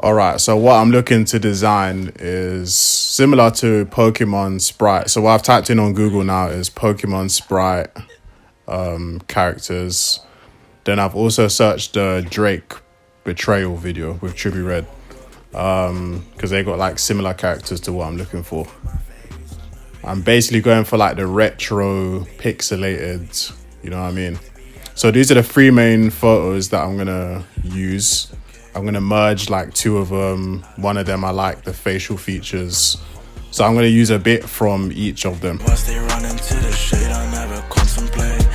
All right, so what I'm looking to design is similar to Pokemon Sprite. So what I've typed in on Google now is Pokemon Sprite characters. Then I've also searched the Drake betrayal video with Trippie Redd because they got like similar characters to what I'm looking for. I'm basically going for like the retro pixelated, you know what I mean? So these are the three main photos that I'm gonna use. I'm gonna merge like two of them. One of them I like the facial features, so I'm gonna use a bit from each of them. Once they run into the shade, I never contemplate.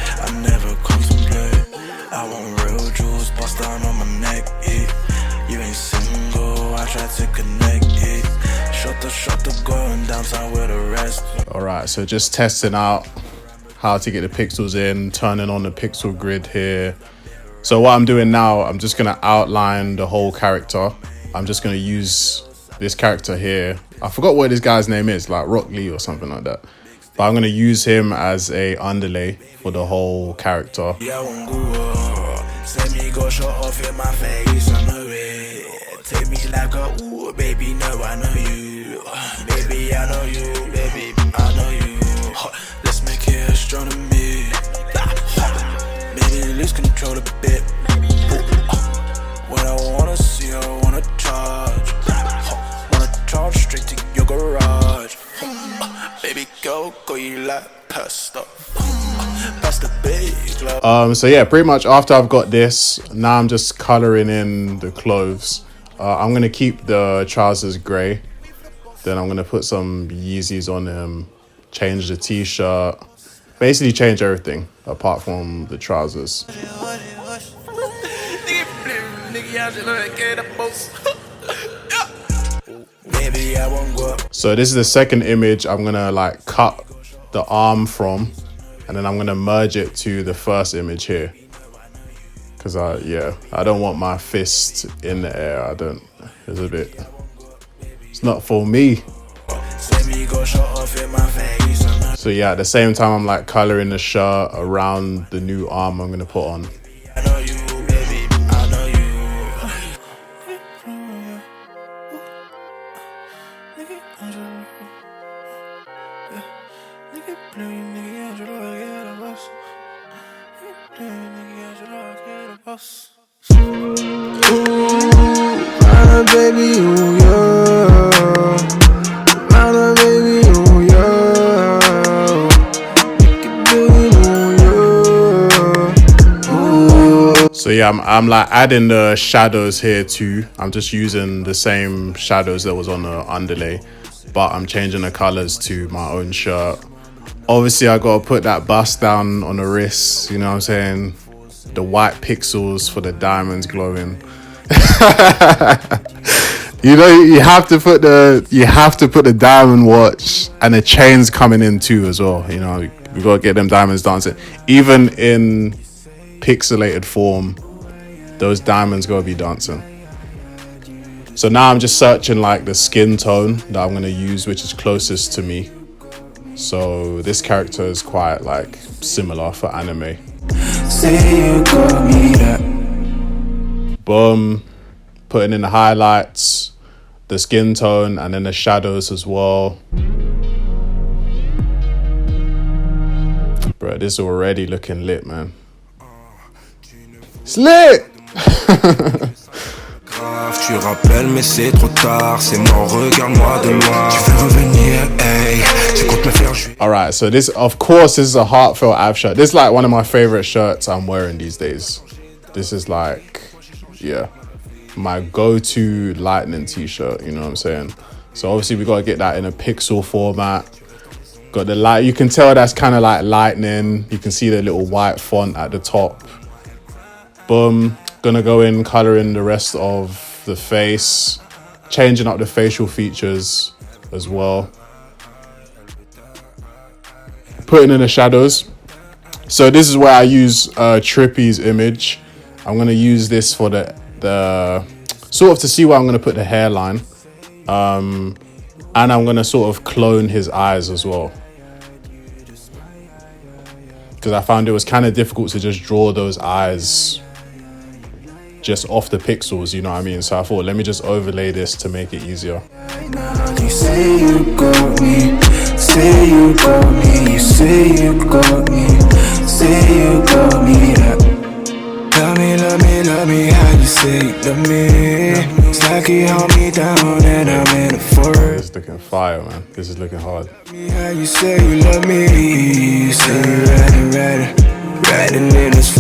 I want real jewels bust down on my neck. You ain't single, I try to connect it. Shut the going downtown with the rest. All right, so just testing out how to get the pixels in, turning on the pixel grid here. So what I'm doing now, I'm just gonna outline the whole character. I'm just gonna use this character here. I forgot what this guy's name is, like Rock Lee or something like that. But I'm gonna use him as a underlay for the whole character. Yeah, I won't send me go shot off in my face, I know it. Take me like a ooh, baby, no, I know you. Baby, I know you, baby, I know you. Let's make it astronomy. Baby, lose control a bit. When I wanna see, I wanna charge. Wanna charge straight to your garage. Baby, go, you like pasta. That's the big love. So yeah, pretty much after I've got this, now I'm just coloring in the clothes. I'm gonna keep the trousers grey. Then I'm gonna put some Yeezys on them, change the t-shirt, basically change everything apart from the trousers. So this is the second image I'm gonna like cut the arm from, and then I'm gonna merge it to the first image here. Cause I don't want my fist in the air. It's not for me. So yeah, at the same time I'm like coloring the shirt around the new arm I'm gonna put on. So yeah, I'm like adding the shadows here too. I'm just using the same shadows that was on the underlay, but I'm changing the colors to my own shirt. Obviously I gotta put that bust down on the wrist, you know what I'm saying? The white pixels for the diamonds glowing. You know, you have to put the diamond watch and the chains coming in too as well. You know, we gotta get them diamonds dancing. Even in pixelated form, those diamonds gotta be dancing. So now I'm just searching like the skin tone that I'm gonna use, which is closest to me. So this character is quite like similar for anime. Boom, putting in the highlights, the skin tone, and then the shadows as well. Bro, this is already looking lit, man. It's lit! Tu rappelles mais c'est trop tard, c'est mort, regarde-moi de moi. Tu veux revenir, hey, tu comptes me faire. Alright, so this, of course, this is a heartfelt Av shirt. This is like one of my favorite shirts I'm wearing these days. This is like, yeah, my go-to lightning t-shirt, you know what I'm saying? So obviously we gotta get that in a pixel format. Got the light, you can tell that's kind of like lightning. You can see the little white font at the top. Boom. Gonna go in coloring the rest of the face, changing up the facial features as well, putting in the shadows. So this is where I use Trippie's image. I'm gonna use this for the sort of to see where I'm gonna put the hairline, and I'm gonna sort of clone his eyes as well, because I found it was kind of difficult to just draw those eyes just off the pixels, you know what I mean? So I thought, let me just overlay this to make it easier. You say you got me, say you got me, you say you got me, say you got me. Love me, how you say you love me. It's like you hold me down and I'm in a forest. This is looking fire, man. This is looking hard. How you say you love me, you say you riding in this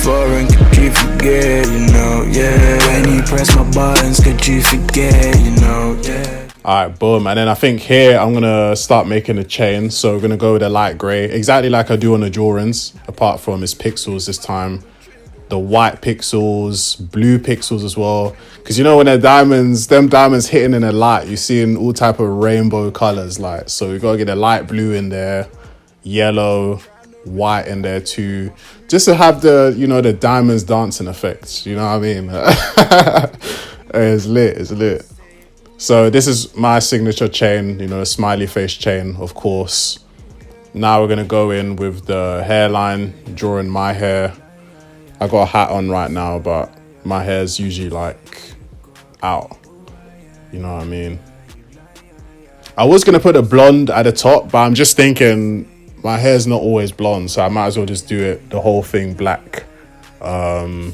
foreign, could you forget, you know, yeah. When you press my buttons, could you forget, you know, yeah. Alright, boom. And then I think here I'm gonna start making a chain. So we're gonna go with a light grey, exactly like I do on the drawings, apart from it's pixels this time. The white pixels, blue pixels as well. Because you know when they're diamonds, them diamonds hitting in the light, you're seeing all type of rainbow colors. Like, so we gotta get a light blue in there, yellow, white in there too, just to have the, you know, the diamonds dancing effects. You know what I mean? It's lit. It's lit. So this is my signature chain, you know, a smiley face chain, of course. Now we're gonna go in with the hairline, drawing my hair. I got a hat on right now, but my hair's usually like out. You know what I mean? I was gonna put a blonde at the top, but I'm just thinking my hair's not always blonde, so I might as well just do it the whole thing black. You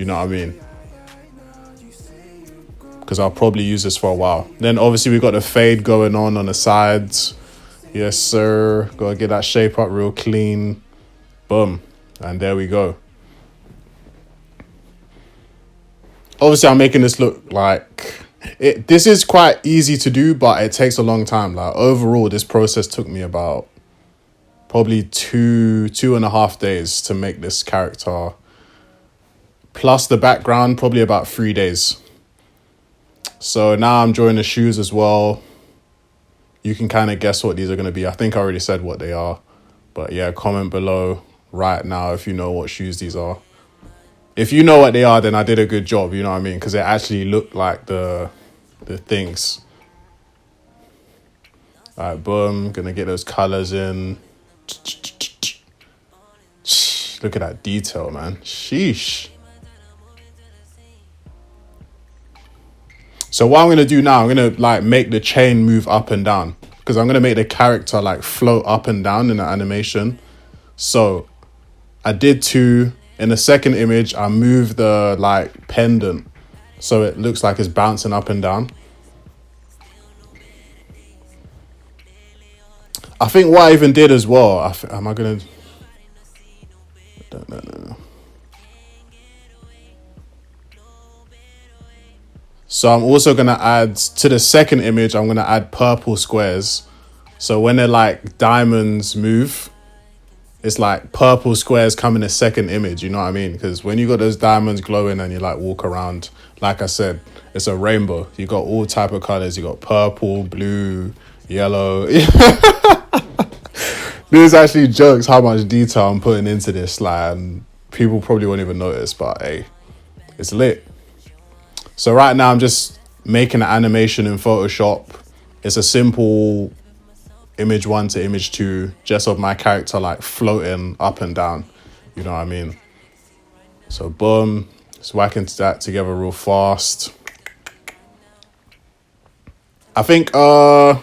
know what I mean? Because I'll probably use this for a while. Then obviously we got the fade going on the sides. Yes, sir. Gotta get that shape up real clean. Boom. And there we go. Obviously, I'm making this look like it. This is quite easy to do, but it takes a long time. Like overall, this process took me about probably two and a half days to make this character. Plus the background, probably about 3 days. So now I'm drawing the shoes as well. You can kind of guess what these are going to be. I think I already said what they are. But yeah, comment below right now if you know what shoes these are. If you know what they are, then I did a good job, you know what I mean? Because it actually looked like the things. All right, boom. Gonna get those colors in. Look at that detail, man. Sheesh. So what I'm going to do now, I'm going to like make the chain move up and down. Because I'm going to make the character like float up and down in the animation. So I did 2. In the second image, I moved the like pendant. So it looks like it's bouncing up and down. I think what I even did as well, am I going to... No. So I'm also going to add, to the second image, I'm going to add purple squares. So when they're like diamonds move, it's like purple squares come in the second image, you know what I mean? Because when you got those diamonds glowing and you like walk around, like I said, it's a rainbow. You got all type of colors. You got purple, blue, yellow. This actually jokes how much detail I'm putting into this. Like, and people probably won't even notice, but hey, it's lit. So right now I'm just making an animation in Photoshop. It's a simple image 1 to image 2, just of my character like floating up and down. You know what I mean? So boom, just whacking that together real fast. I think I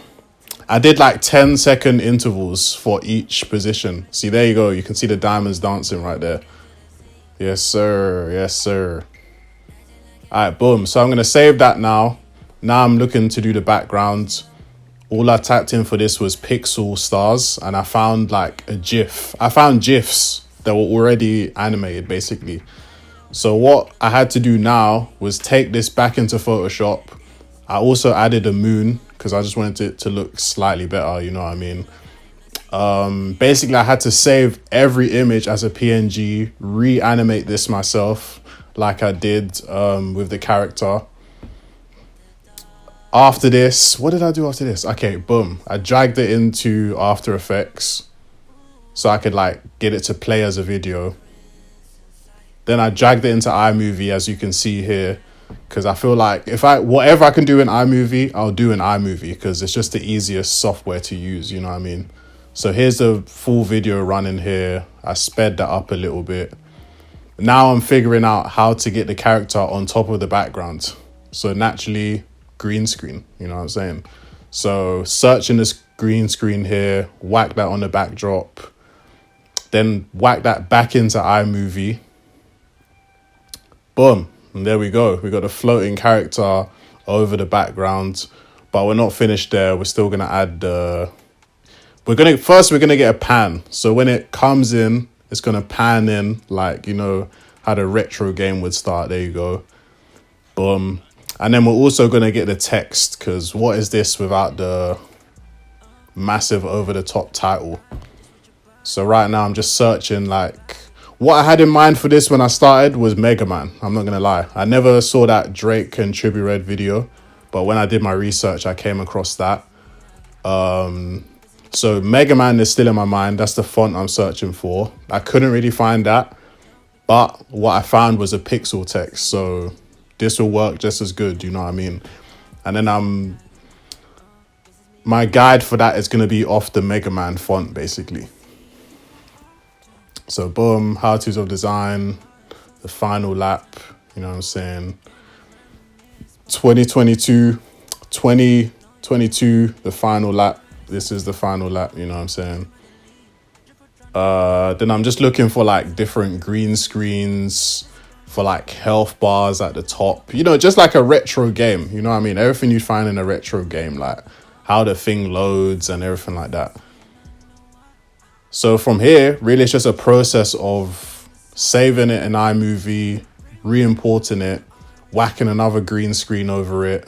did like 10-second intervals for each position. See, there you go. You can see the diamonds dancing right there. Yes, sir. Yes, sir. All right, boom. So I'm going to save that now. Now I'm looking to do the background. All I typed in for this was pixel stars, and I found like a GIF. I found GIFs that were already animated, basically. So what I had to do now was take this back into Photoshop. I also added a moon because I just wanted it to look slightly better, you know what I mean? Basically, I had to save every image as a PNG, reanimate this myself like I did with the character. After this, what did I do after this? Okay, boom. I dragged it into After Effects so I could like get it to play as a video. Then I dragged it into iMovie, as you can see here, because I feel like whatever I can do in iMovie, I'll do in iMovie because it's just the easiest software to use, you know what I mean? So here's the full video running here. I sped that up a little bit. now I'm figuring out how to get the character on top of the background. So naturally, green screen, you know what I'm saying? So searching this green screen here, whack that on the backdrop, then whack that back into iMovie. Boom, and there we go. We got a floating character over the background, but we're not finished there. We're still gonna add we're gonna get a pan. So when it comes in, it's gonna pan in like, you know, how the retro game would start. There you go. Boom. And then we're also gonna get the text, because what is this without the massive over the top title? So right now I'm just searching, like, what I had in mind for this when I started was Mega Man. I'm not gonna lie. I never saw that Drake and Trippie Redd video, but when I did my research, I came across that. So Mega Man is still in my mind. That's the font I'm searching for. I couldn't really find that, but what I found was a pixel text. So this will work just as good, you know what I mean? And then my guide for that is going to be off the Mega Man font, basically. So boom, how-tos of design, the final lap, you know what I'm saying? 2022, the final lap. This is the final lap, you know what I'm saying? Then I'm just looking for like different green screens for like health bars at the top. You know, just like a retro game, you know what I mean? Everything you find in a retro game, like how the thing loads and everything like that. So from here, really it's just a process of saving it in iMovie, re-importing it, whacking another green screen over it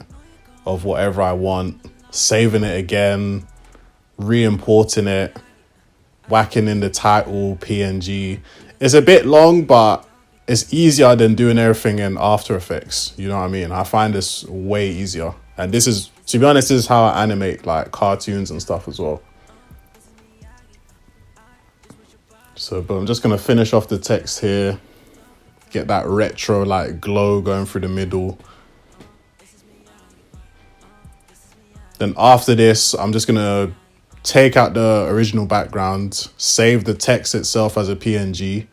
of whatever I want, saving it again, re-importing it, whacking in the title, PNG. It's a bit long, but it's easier than doing everything in After Effects. You know what I mean? I find this way easier. And this is, to be honest, this is how I animate like cartoons and stuff as well. So, but I'm just going to finish off the text here. Get that retro like glow going through the middle. Then after this, I'm just going to take out the original background, save the text itself as a PNG,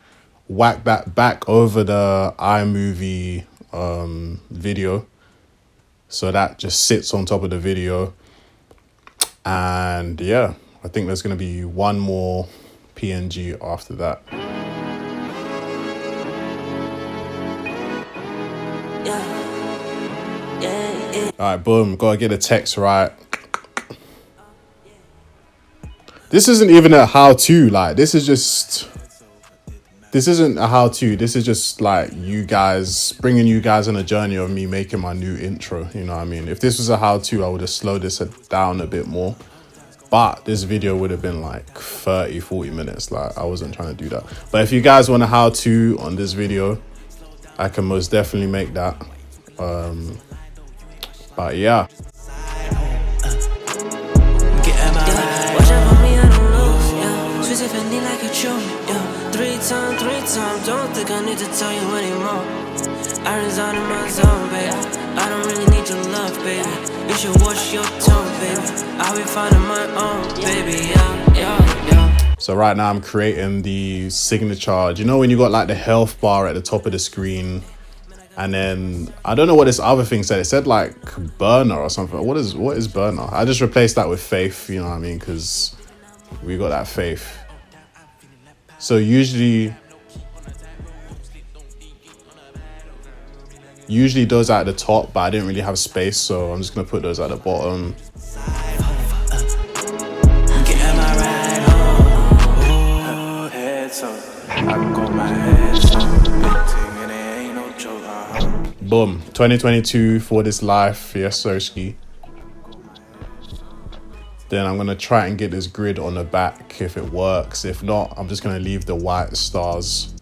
whack that back over the iMovie video. So that just sits on top of the video. And yeah, I think there's going to be one more PNG after that. All right, boom, gotta get the text right. This isn't even a how-to, like, this isn't a how-to. This is just like you guys, bringing you guys on a journey of me making my new intro, you know what I mean? If this was a how-to, I would have slowed this down a bit more. But this video would have been like 30, 40 minutes. Like, I wasn't trying to do that. But if you guys want a how-to on this video, I can most definitely make that. But yeah. Three times, don't think I need to tell you anymore. I reside in my zone, baby. I don't really need your love, baby. You should watch your tone, baby. I'll be finding my own, baby, yeah. So right now I'm creating the signature. Do you know when you got like the health bar at the top of the screen? And then I don't know what this other thing said. It said like burner or something. What is burner? I just replaced that with faith, you know what I mean? Because we got that faith. So usually those are at the top, but I didn't really have space, so I'm just gonna put those at the bottom. Boom, 2022 for this life, yes sirski. Then I'm gonna try and get this grid on the back if it works. If not, I'm just gonna leave the white stars.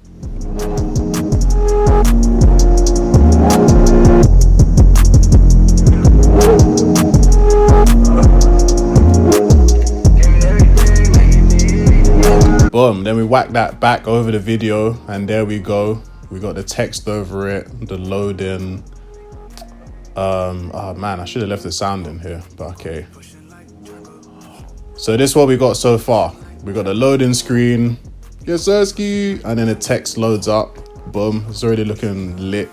Boom, then we whack that back over the video and there we go. We got the text over it, the loading. Oh man, I should have left the sound in here, but okay. So this is what we got so far. We got the loading screen, yes sirski, and then the text loads up. Boom, it's already looking lit.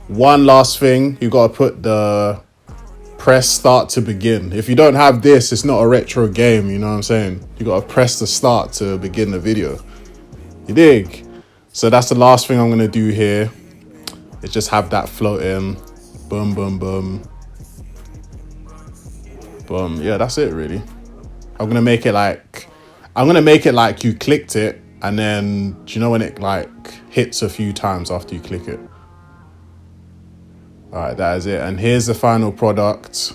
One last thing, you gotta put the press start to begin. If you don't have this, it's not a retro game, you know what I'm saying? You gotta press the start to begin the video. You dig? So that's the last thing I'm gonna do here. Is just have that floating. Boom, boom, boom. Boom. Yeah, that's it really. I'm gonna make it like you clicked it, and then do you know when it like hits a few times after you click it? All right, that is it. And here's the final product.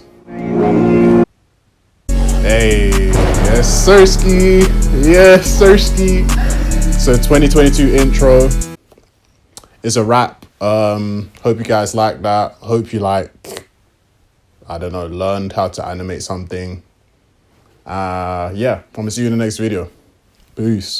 Hey, yes, Sirski. Yes, Sirski. So 2022 intro is a wrap. Hope you guys like that. Hope you I don't know, learned how to animate something. Yeah, I'm gonna see you in the next video. Peace.